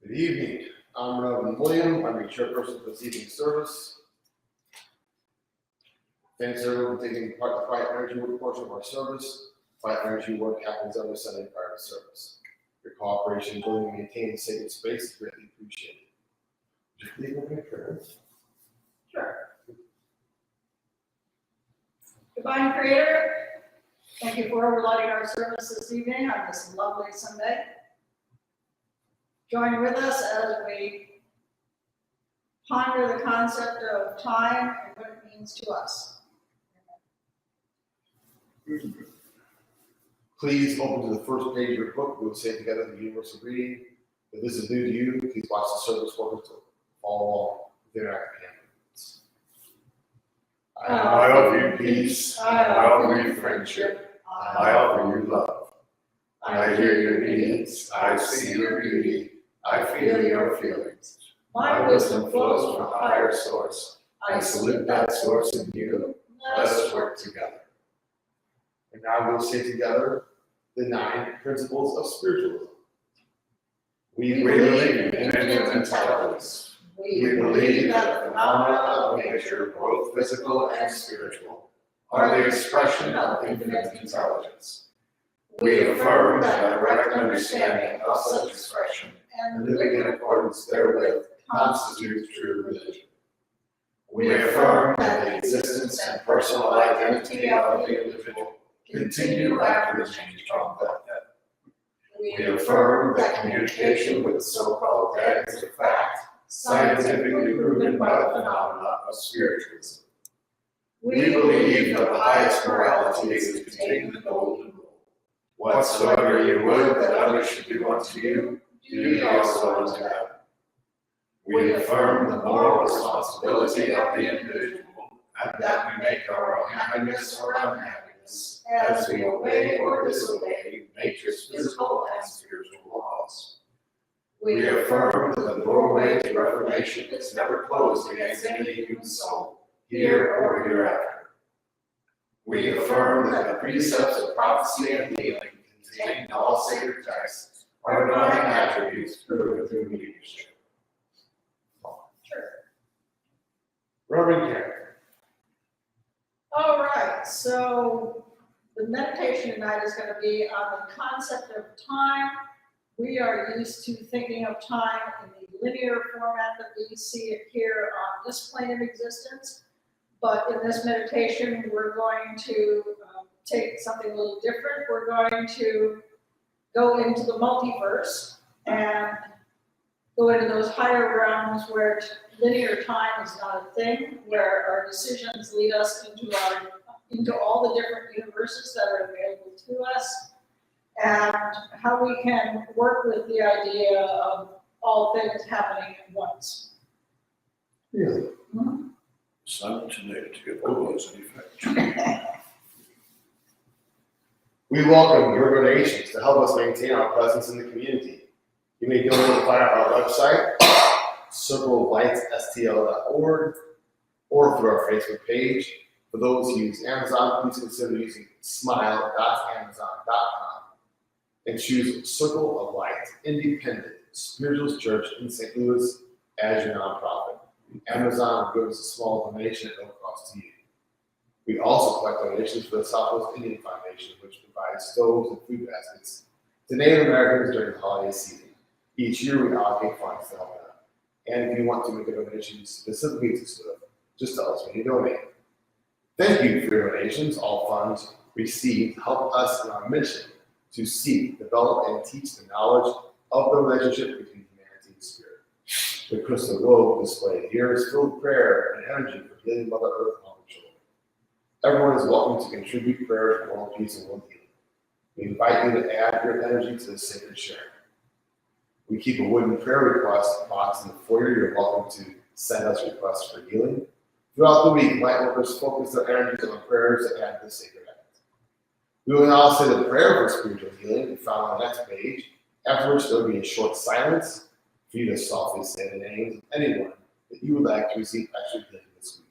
Good evening. I'm Reverend William. I'm your chairperson for this evening's service. Thanks everyone for taking part in the quiet energy work portion of our service. Quiet energy work happens every Sunday prior to service. Your cooperation in building and maintaining a sacred space is greatly appreciated. Would you please open your prayers? Sure. Divine Creator, thank you for overlighting our service this evening on this lovely Sunday. Join with us as we ponder the concept of time and what it means to us. Please open to the first page of your book. We will say together the universal greeting. If this is new to you, please watch the service forward to follow along with interactive handouts. I offer you peace, I offer you friendship, I offer you love. I hear your needs, I see your beauty, I feel your feelings. My wisdom flows from a higher source. I salute that source in you. Let us work together. And now we'll say together the 9 principles of spiritualism. We believe in infinite intelligence. We believe that the phenomena of nature, both physical and spiritual, are the expression of infinite intelligence. We affirm that a direct understanding of such expression and living in accordance therewith constitutes true religion. We affirm that the existence and personal identity of the individual continue after the change from death. We affirm that communication with the so-called dead is a fact, scientifically proven by the phenomena of spiritualism. We believe that the highest morality is contained in the golden rule. Whatsoever you would that others should do unto you, do ye also unto them. We affirm the moral responsibility of the individual, and that we make our own happiness or unhappiness as we obey or disobey nature's physical and spiritual laws. We affirm that the doorway to reformation is never closed against any human soul, here or hereafter. We affirm that the precepts of prophecy and healing contained in all sacred texts are divine attributes proven through leadership. Sure. Reverend Karen. All right, so the meditation tonight is going to be on the concept of time. We are used to thinking of time in the linear format that we see it here on this plane of existence. But in this meditation, we're going to take something a little different. We're going to go into the multiverse and go into those higher realms where linear time is not a thing, where our decisions lead us into all the different universes that are available to us, and how we can work with the idea of all things happening at once. Really? Mm-hmm. Simultaneity of cause and effect. We welcome your donations to help us maintain our presence in the community. You may donate via our website, circleoflightsstl.org, or through our Facebook page. For those who use Amazon, please consider using smile.amazon.com and choose Circle of Light Independent Spiritualist Church in St. Louis as your nonprofit. Amazon will give us a small donation at no cost to you. We also collect donations for the Southwest Indian Foundation, which provides stoves and food baskets to Native Americans during the holiday season. Each year we allocate funds to help them. And if you want to make a donation specifically to SWIFT, just tell us when you donate. Thank you for your donations. All funds received help us in our mission to seek, develop, and teach the knowledge of the relationship between humanity and spirit. The crystal globe displayed here is filled with prayer and energy for healing Mother Earth and all her children. Everyone is welcome to contribute prayers for world peace and world healing. We invite you to add your energy to the sacred sharing. We keep a wooden prayer request box in the foyer. You're welcome to send us requests for healing. Throughout the week, light workers focus their energies on prayers that add to the sacred act. We will now say the prayer for spiritual healing found on the next page, after which there will be a short silence for you to softly say the names of anyone that you would like to receive extra healing this week.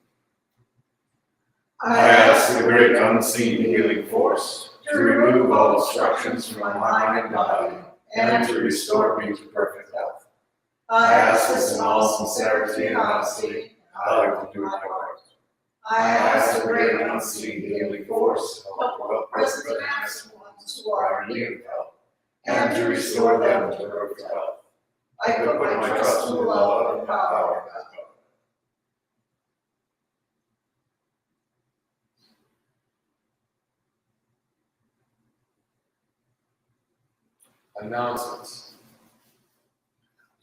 I ask the great unseen healing force to remove all obstructions from my mind and body and to restore me to perfect health. I ask this in all sincerity and honesty, I like to do my part. I ask the great unseen healing force to help present and absent ones who are in need of help, and to restore them to perfect health. I put my trust in the love and power of God. Announcements.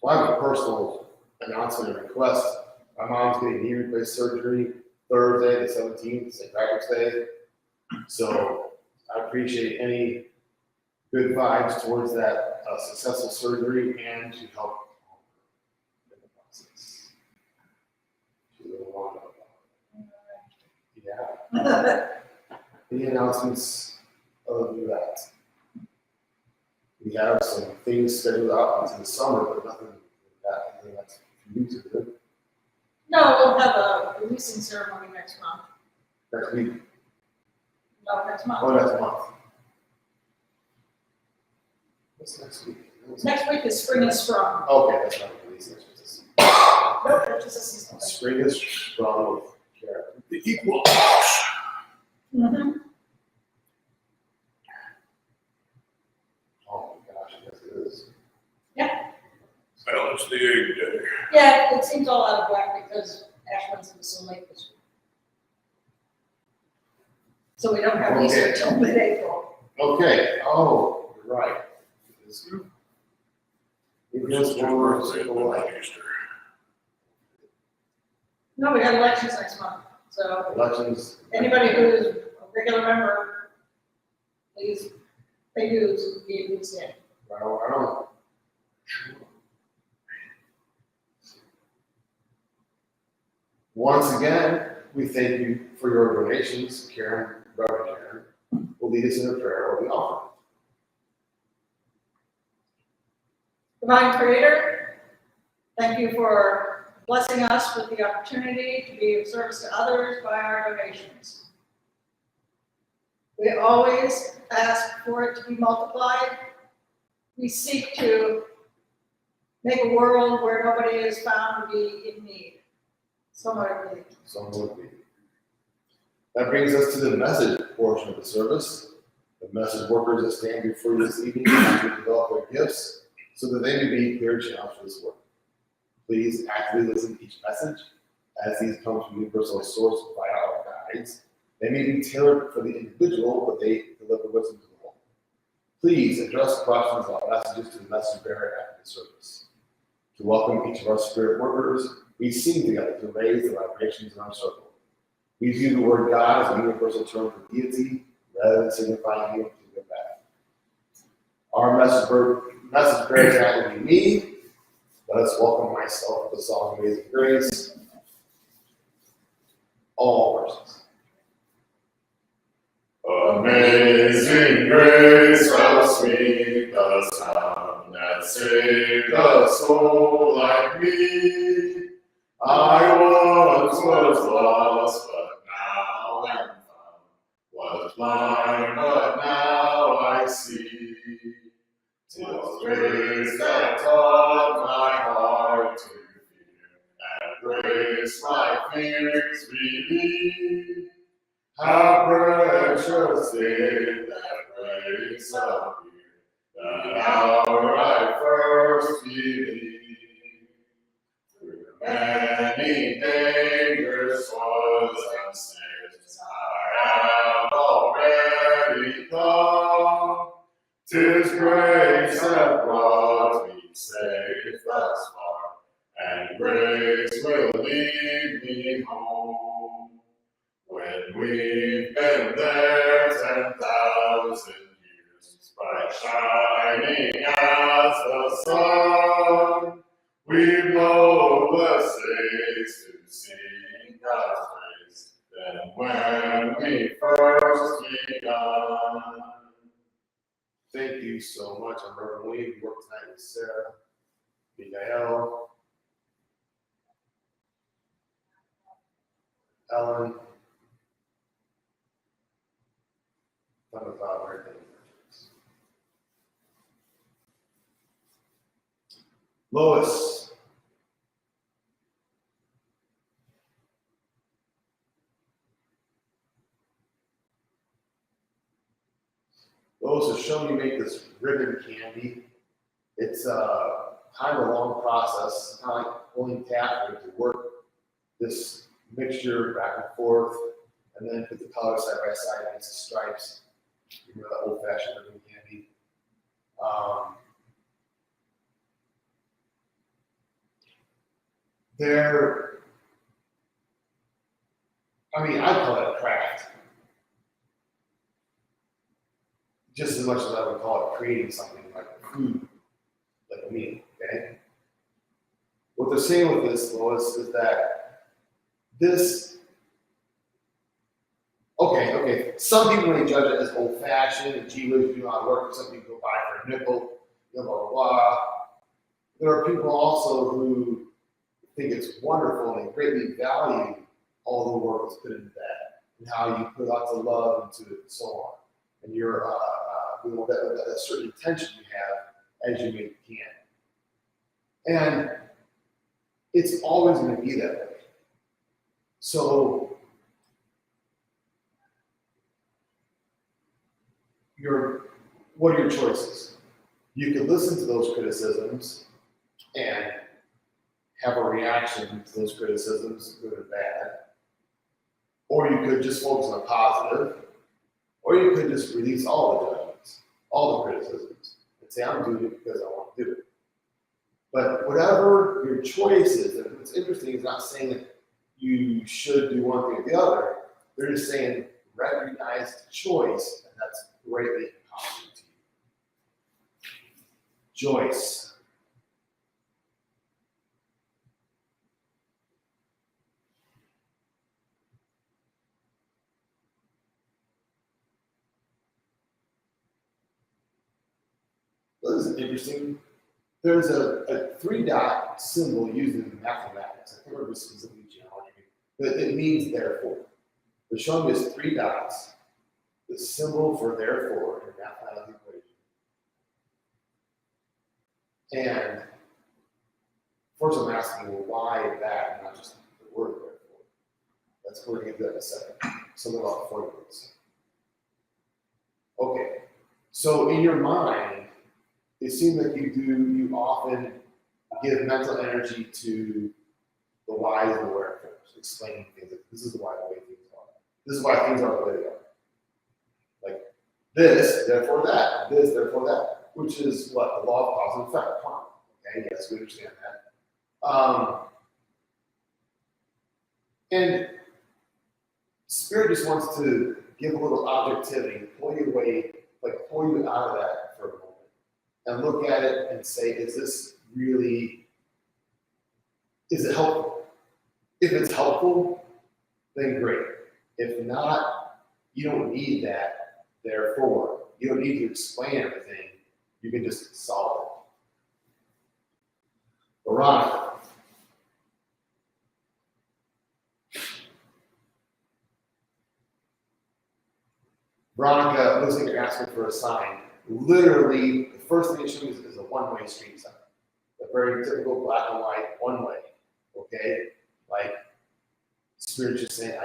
Well, I have a personal announcement and request. My mom's getting knee replacement surgery Thursday, the 17th, St. Patrick's Day. So I appreciate any good vibes towards that successful surgery and to help in the process. She's a little long about it. Yeah. Any announcements other than that? We have some things scheduled out into the summer, but nothing that's new to do. No, we'll have a releasing ceremony next month. Next week. No, next month. Oh, next month. What's next week? Next week is Spring is Strong. Okay, that's not a release. Nope, that's just a seasonal thing. Spring is strong with Karen. The equal. Mm-hmm. Oh my gosh, yes it is. Balance the egg day. Yeah, it seems all out of whack because Ash Wednesday was so late this week. So we don't have Easter Okay. till mid-April. Okay, oh, you're right. It is more Easter. No, we got elections next month, so elections. anybody who is a regular member, please, they use, be used in. I don't. Once again, we thank you for your donations. Karen, Reverend Karen, will lead us in a prayer or the offering. Divine Creator, thank you for blessing us with the opportunity to be of service to others by our donations. We always ask for it to be multiplied. We seek to make a world where nobody is found to be in need. Somewhat in need. Some would be. That brings us to the message portion of the service. The message workers that stand before you this evening to develop their gifts so that they may be clear channels for this work. Please actively listen to each message as these come from universal source via our guides. They may be tailored for the individual, but they deliver wisdom to the whole. Please address questions about messages to the message bearer after the service. To welcome each of our spirit workers, we sing together to raise the vibrations in our circle. We view the word God as a universal term for deity rather than signifying healing to give back. Our message bearer tonight will be me. Let us welcome myself with the song Amazing Grace. All verses. Amazing grace, how sweet the sound that saved a soul like me. I once was lost, but now am found. Was blind, but now I see. 'Twas grace that taught my heart to fear, and grace my fears relieved. How precious did that grace appear, the hour I first believed. Through many dangers, toils, and snares, I have already come. 'Tis grace that brought me safe thus far, and grace will lead me home. When we've been there 10,000 years, bright shining as the sun, we've noblest days to sing God's praise than when we first begun. Thank you so much. I'm Reverend William. We work tonight with Sarah, Miguel, Ellen, Lois, also shown me make this ribbon candy. It's kind of a long process, kind of like pulling taffeta to work this mixture back and forth, and then put the colors side by side against the stripes. You know, that old-fashioned ribbon candy. I call it a craft. Just as much as I would call it creating something like food, like a meal, okay? What they're saying with this, Lois, is that this, okay, some people may judge it as old-fashioned, and gee whiz, you know how to work, some people go buy for a nickel, blah, blah, blah. There are people also who think it's wonderful and greatly value all the work that's put into that, and how you put lots of love into it and so on. And you're, that certain intention you have as you make the candy. And it's always going to be that way. So, what are your choices? You can listen to those criticisms and have a reaction to those criticisms, good or bad. Or you could just focus on the positive. Or you could just release all the judgments, all the criticisms, and say, I'm doing it because I want to do it. But whatever your choice is, and what's interesting is not saying that you should do one thing or the other. They're just saying recognize the choice, and that's greatly empowering to you. Joyce. This is interesting. There's a 3-dot symbol used in mathematics. I can't remember specifically geometry, but it means therefore. They're showing us 3 dots, the symbol for therefore in mathematical equation. And of course, I'm asking, well, why that, and not just the word therefore? That's we're going to get to that in a second. Something about formulas. Okay, so in your mind, it seems like you often give mental energy to the whys and the wherefores, explaining things. Like, this is why the way things are. This is why things are the way they are. Like this, therefore that. This, therefore that. Which is what the law of cause and effect. Quantum. Okay, yes, we understand that. And Spirit just wants to give a little objectivity, pull you away, like pull you out of that for a moment. And look at it and say, is this really, is it helpful? If it's helpful, then great. If not, you don't need that, therefore. You don't need to explain everything. You can just solve it. Veronica. Veronica looks like you're asking for a sign. Literally, the first thing it shows is a one-way street sign. A very typical black and white one-way. Okay? Like, Spirit just saying,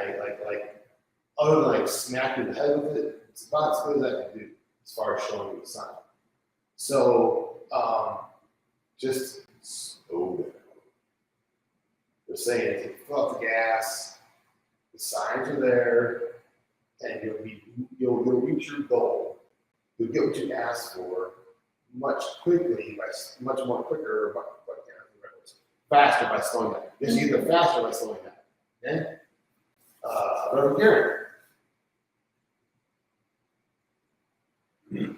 other than like smack you in the head with it, it's about as good as I can do as far as showing you the sign. So, just slow down. They're saying, take fill up the gas, the signs are there, and you'll reach your goal. You'll get what you asked for much more quicker, faster by slowing down. It's either faster by slowing down. Okay? Reverend Gary. You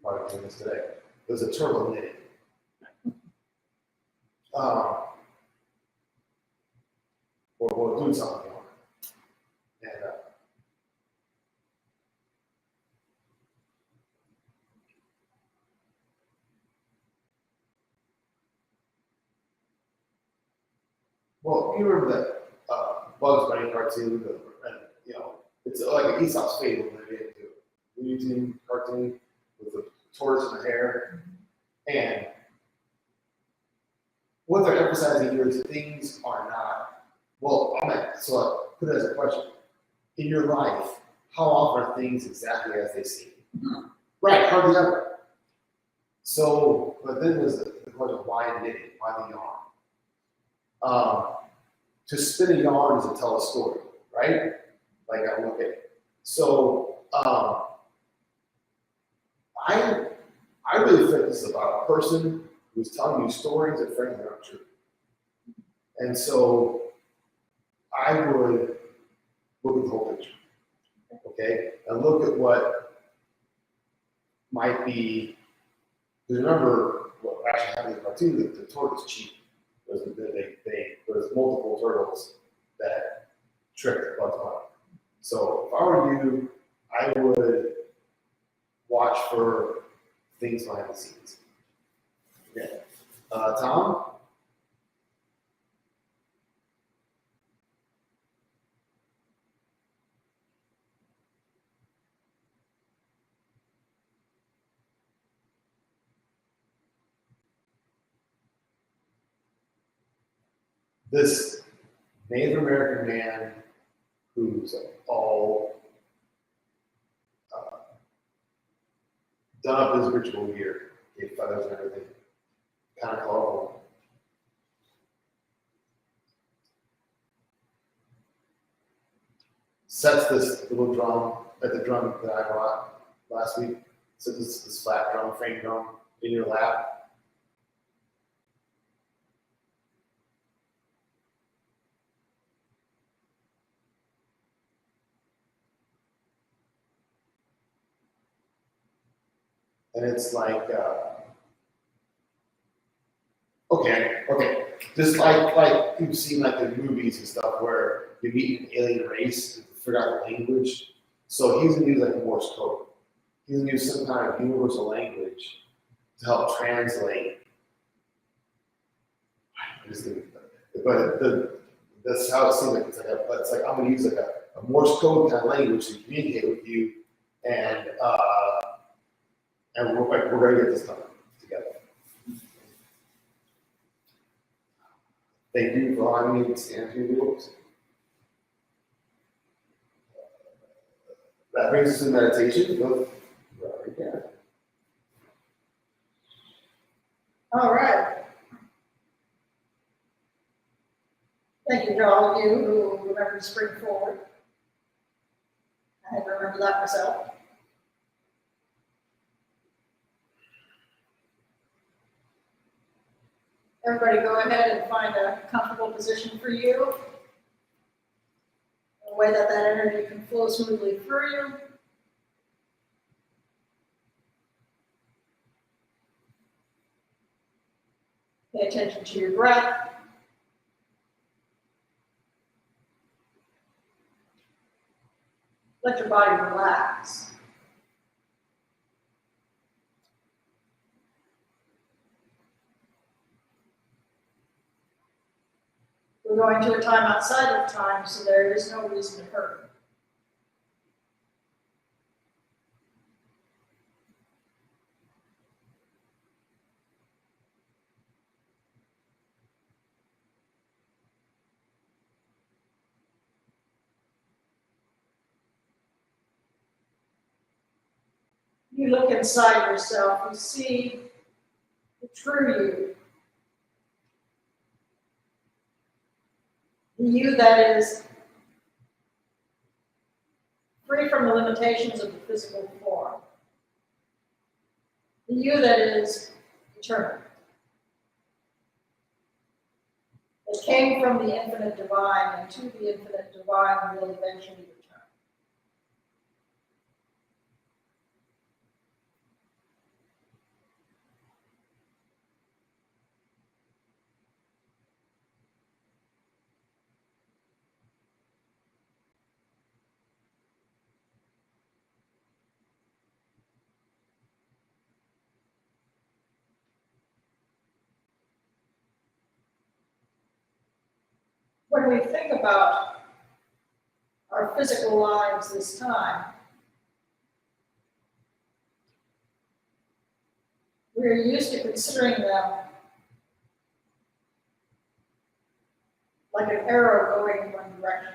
probably doing this today. There's a turbo knitting. We'll do something on it. And well, you remember that Bugs Bunny cartoon, it's like an Aesop's Fable that they did do. Looney Tunes cartoon with the tortoise and the hare. And what they're emphasizing here is things are not Well, so I put it as a question. In your life, how often are things exactly as they seem? Right, hardly ever. So, but then there's the question of why knitting, why the yarn? To spin a yarn is to tell a story, right? Like I look at. So, I really think this is about a person who's telling you stories that frankly aren't true. And so I would look at the whole picture, okay? And look at what might be, because remember what actually happened in the cartoon, the tortoise cheat. There's multiple turtles that tricked Bugs Bunny. So if I were you, I would watch for things behind the scenes. Okay. Tom? This Native American man who's all done up his ritual gear, gave feathers and everything, kind of colorful. Sets this little drum at the drum that I bought last week. Sets this flat drum, frame drum in your lap. And it's like, okay. Just like you've seen like the movies and stuff where you meet an alien race and figure out the language. So he's gonna use like Morse code. He's gonna use some kind of universal language to help translate. That's how it seems like it's like I'm gonna use like a Morse code kind of language to communicate with you, and we're gonna get this done together. Thank you for allowing me to stand through the rules. That brings us to meditation. Go right there. All right. Thank you to all of you who remembered to spring forward. I had to remember that myself. Everybody go ahead and find a comfortable position for you. A way that energy can flow smoothly through you. Pay attention to your breath. Let your body relax. We're going to a time outside of time, so there is no reason to hurry. You look inside yourself, you see the true you. The you that is free from the limitations of the physical form. The you that is eternal. That came from the infinite divine, and to the infinite divine will eventually return. When we think about our physical lives this time, we're used to considering them like an arrow going in one direction.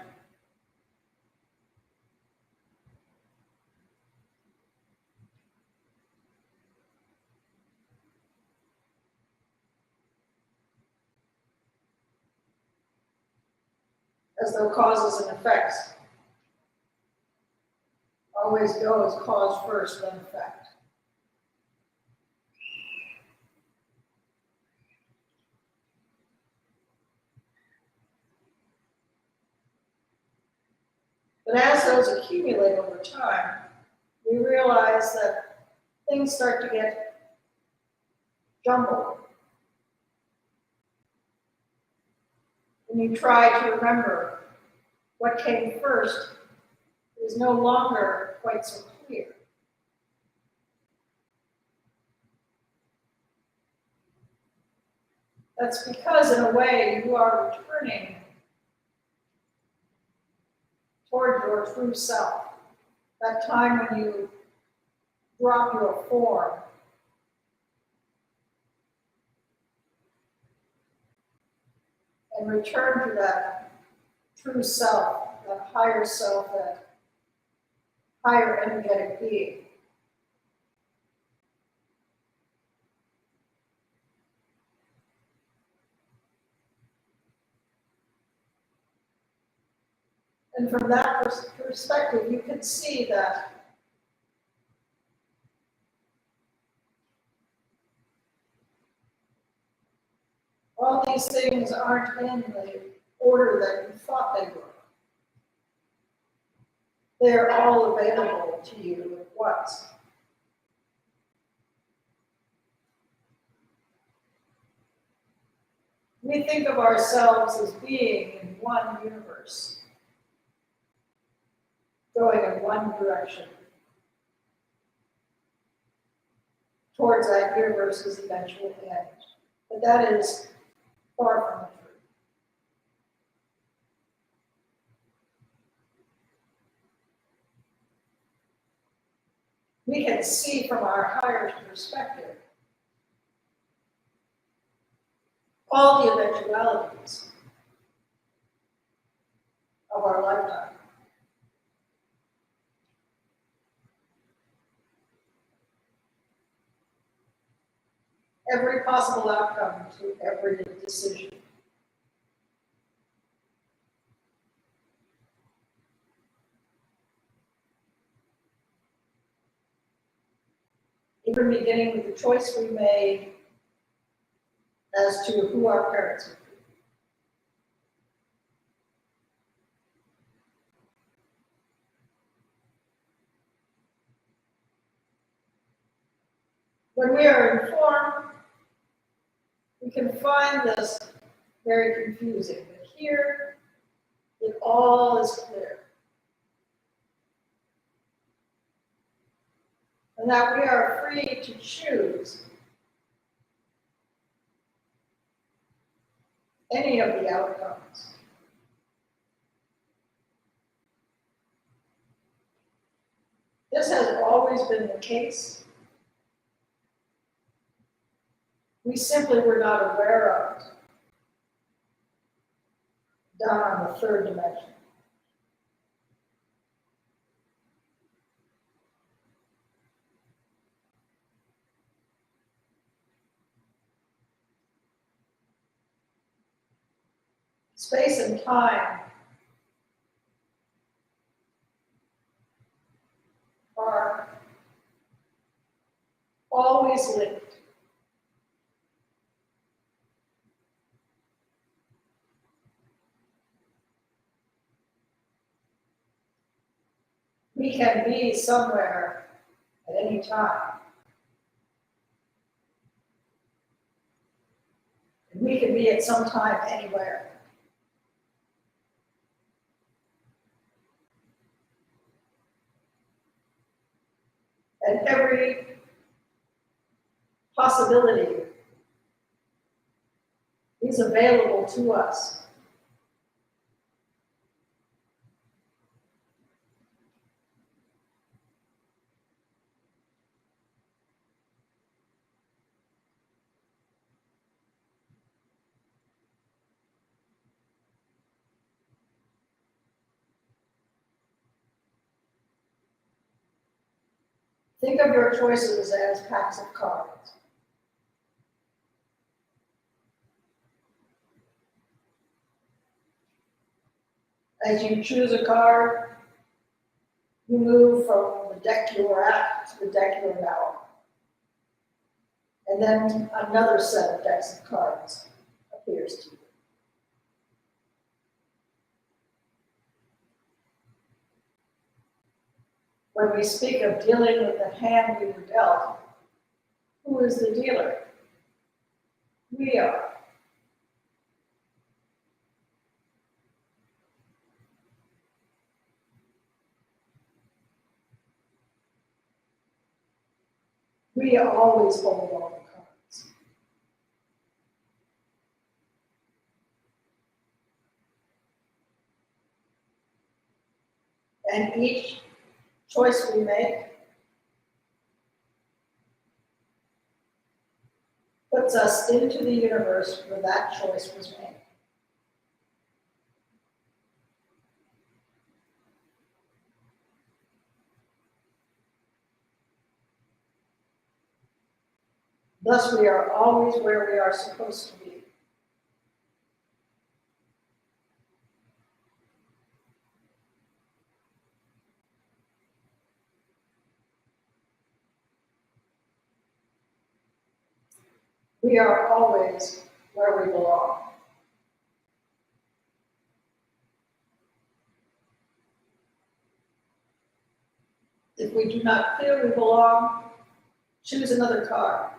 As though causes and effects always go as cause first, then effect. But as those accumulate over time, we realize that things start to get jumbled. When you try to remember what came first, it is no longer quite so clear. That's because, in a way, you are returning toward your true self. That time when you drop your form and return to that true self, that higher self, that higher energetic being. And from that perspective, you can see that all these things aren't in the order that you thought they were. They're all available to you at once. We think of ourselves as being in one universe, going in one direction, towards that universe's eventual end. But that is far from the truth. We can see from our higher perspective all the eventualities of our lifetime. Every possible outcome to every decision. Even beginning with the choice we made as to who our parents would be. When we are informed, we can find this very confusing, but here it all is clear. And that we are free to choose any of the outcomes. This has always been the case. We simply were not aware of it down on the third dimension. Space and time are always linked. We can be somewhere at any time. And we can be at some time anywhere. And every possibility is available to us. Think of your choices as packs of cards. As you choose a card, you move from the deck you were at to the deck you're now on. And then another set of decks of cards appears to you. When we speak of dealing with the hand we were dealt, who is the dealer? We are. We always hold all the cards. And each choice we make puts us into the universe where that choice was made. Thus, we are always where we are supposed to be. We are always where we belong. If we do not feel we belong, choose another card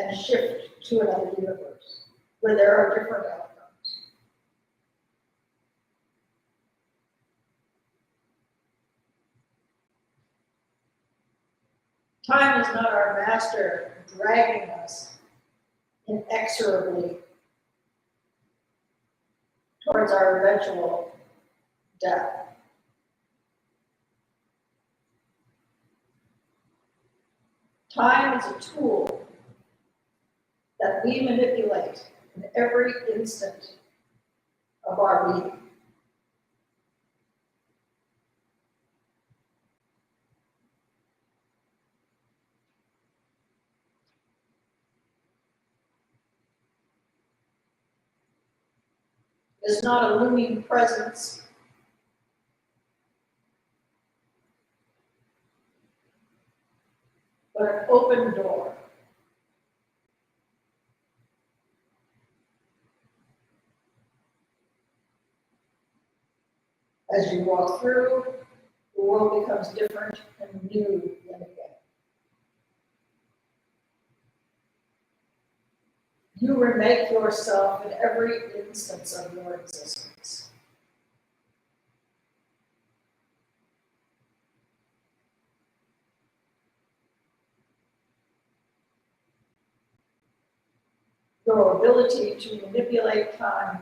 and shift to another universe where there are different outcomes. Time is not our master dragging us inexorably towards our eventual death. Time is a tool that we manipulate in every instant of our being. It is not a looming presence, but an open door. As you walk through, the world becomes different and new than again. You remake yourself in every instance of your existence. Your ability to manipulate time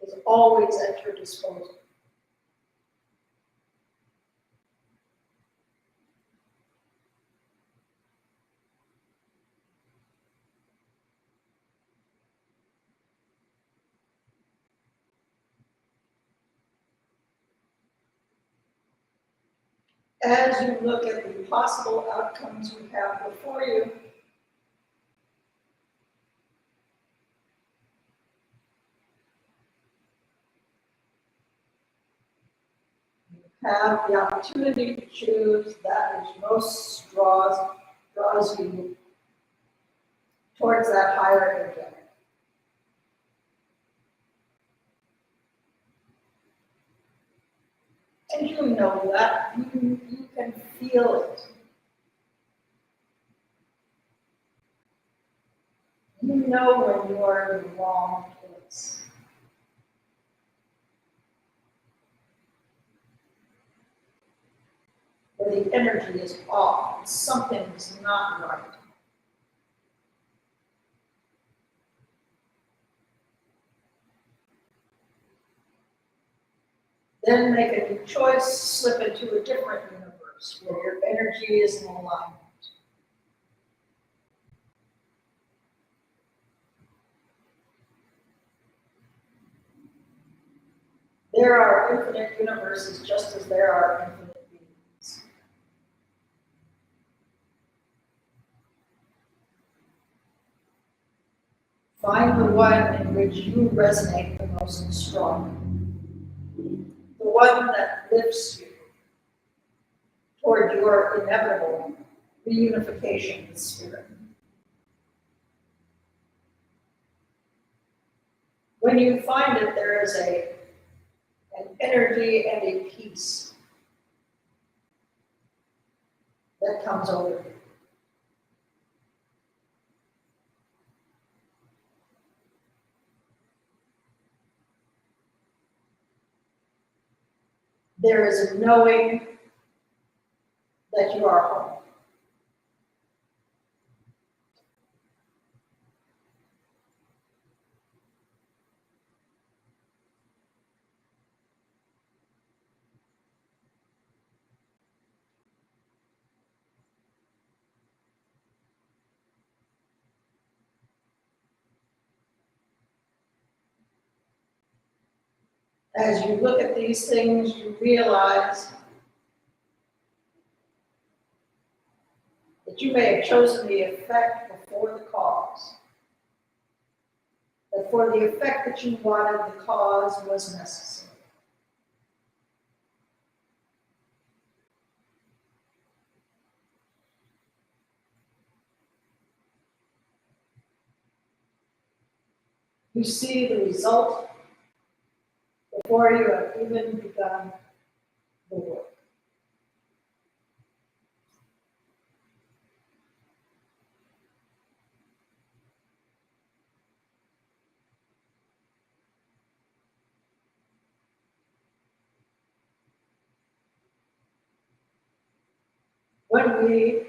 is always at your disposal. As you look at the possible outcomes you have before you, have the opportunity to choose that which most draws you towards that higher energetic. And you know that, you can feel it. You know when you are in the wrong place. Where the energy is off, and something is not right. Then make a new choice, slip into a different universe where your energy is in alignment. There are infinite universes just as there are infinite beings. Find the one in which you resonate the most strongly. The one that lifts you toward your inevitable reunification with spirit. When you find it, there is an energy and a peace that comes over you. There is a knowing that you are home. As you look at these things, you realize that you may have chosen the effect before the cause. That for the effect that you wanted, the cause was necessary. You see the result before you have even begun the work. When we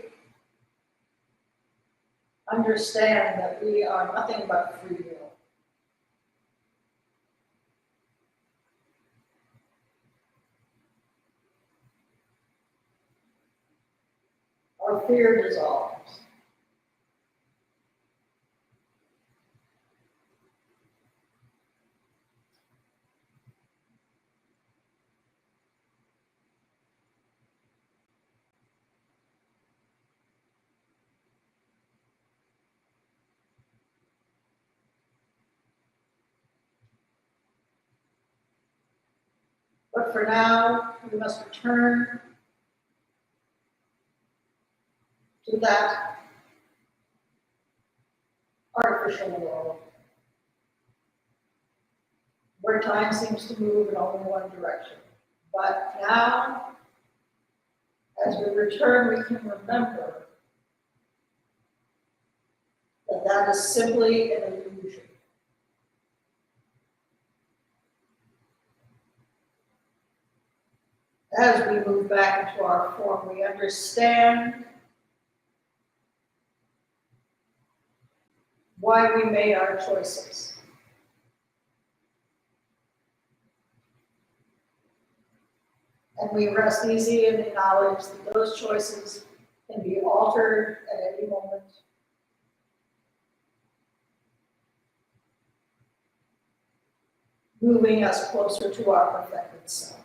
understand that we are nothing but free will, our fear dissolves. But for now, we must return to that artificial world where time seems to move in only one direction. But now, as we return, we can remember that that is simply an illusion. As we move back into our form, we understand why we made our choices. And we rest easy in the knowledge that those choices can be altered at any moment. Moving us closer to our perfected self.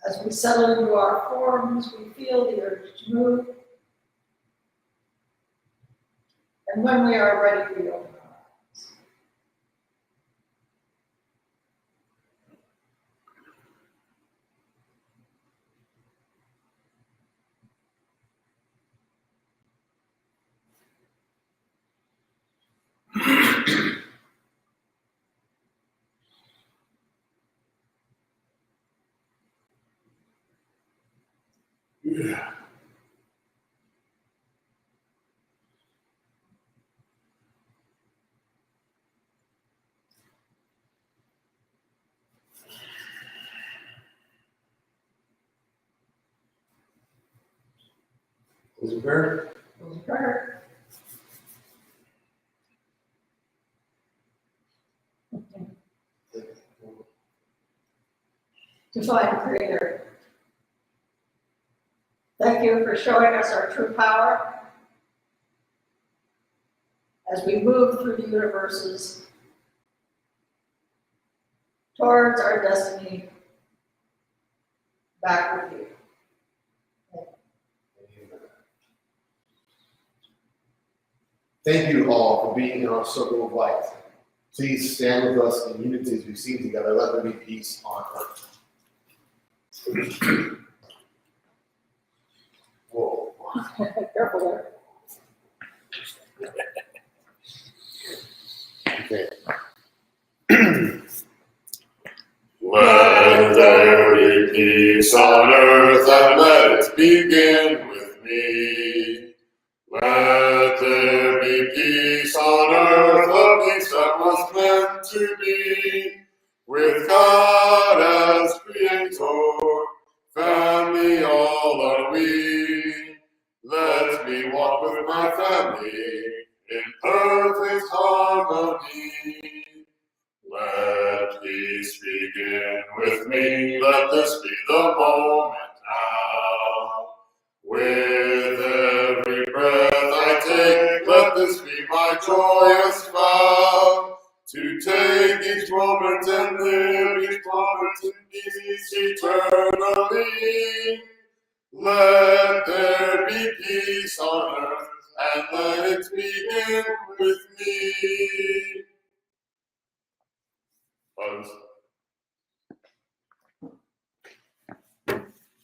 As we settle into our forms, we feel the urge to move. And when we are ready, we open our eyes. Yeah. Close the prayer. Close the prayer. Divine Creator, thank you for showing us our true power as we move through the universes towards our destiny back with you. Thank you all for being in our circle of light. Please stand with us in unity as we sing together. Let there be peace on earth. Whoa. Careful there. Okay. Let there be peace on earth, and let it begin with me. Let there be peace on earth, a peace that was meant to be. With God as Creator, family all are we. Let me walk with my family in perfect harmony. Let peace begin with me, let this be the moment now. With every breath I take, let this be my joyous vow. To take each moment and live each moment in peace eternally. Let there be peace on earth, and let it begin with me. Close.